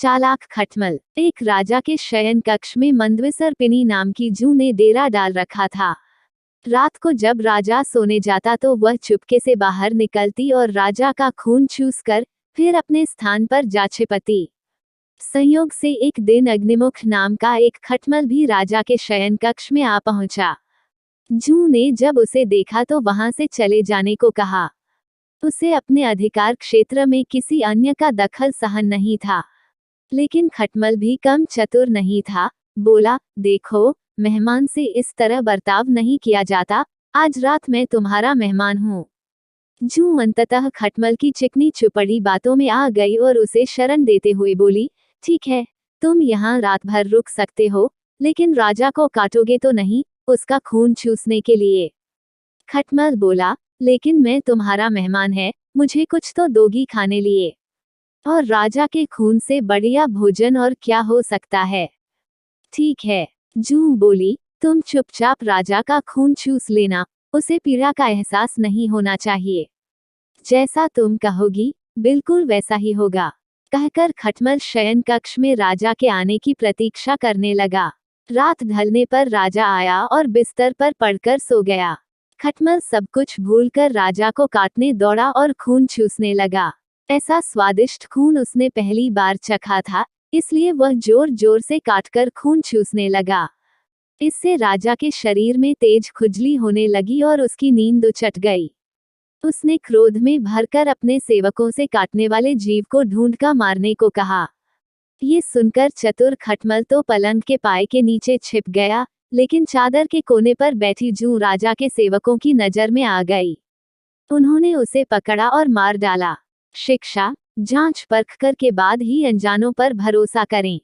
चालाक खटमल। एक राजा के शयन कक्ष में मंदविसर्पिनी नाम की जूं ने डेरा डाल रखा था। रात को जब राजा सोने जाता तो वह चुपके से बाहर निकलती और राजा का खून चूसकर फिर अपने स्थान पर जा छिपती। संयोग से एक दिन अग्निमुख नाम का एक खटमल भी राजा के शयन कक्ष में आ पहुंचा। जूं ने जब उसे देखा तो वहां से चले जाने को कहा। उसे अपने अधिकार क्षेत्र में किसी अन्य का दखल सहन नहीं था। लेकिन खटमल भी कम चतुर नहीं था। बोला, देखो, मेहमान से इस तरह बर्ताव नहीं किया जाता। आज रात मैं तुम्हारा मेहमान हूँ। जूं अंततः खटमल की चिकनी चुपड़ी बातों में आ गई और उसे शरण देते हुए बोली, ठीक है, तुम यहाँ रात भर रुक सकते हो, लेकिन राजा को काटोगे तो नहीं, उसका खून चूसने के लिए। खटमल बोला, लेकिन मैं तुम्हारा मेहमान है, मुझे कुछ तो दोगी खाने लिए। और राजा के खून से बढ़िया भोजन और क्या हो सकता है। ठीक है, जूं बोली, तुम चुपचाप राजा का खून चूस लेना, उसे पीड़ा का एहसास नहीं होना चाहिए। जैसा तुम कहोगी, बिल्कुल वैसा ही होगा। कहकर खटमल शयन कक्ष में राजा के आने की प्रतीक्षा करने लगा। रात ढलने पर राजा आया और बिस्तर पर पड़कर सो गया। खटमल सब कुछ भूलकर राजा को काटने दौड़ा और खून चूसने लगा। ऐसा स्वादिष्ट खून उसने पहली बार चखा था, इसलिए वह जोर जोर से काटकर खून चूसने लगा। इससे राजा के शरीर में तेज खुजली होने लगी और उसकी नींद उचट गई। उसने क्रोध में भरकर अपने सेवकों से काटने वाले जीव को ढूंढकर मारने को कहा। ये सुनकर चतुर खटमल तो पलंग के पाए के नीचे छिप गया, लेकिन चादर के कोने पर बैठी जूं राजा के सेवकों की नजर में आ गई। उन्होंने उसे पकड़ा और मार डाला। शिक्षा, जांच परख कर के बाद ही अनजानों पर भरोसा करें।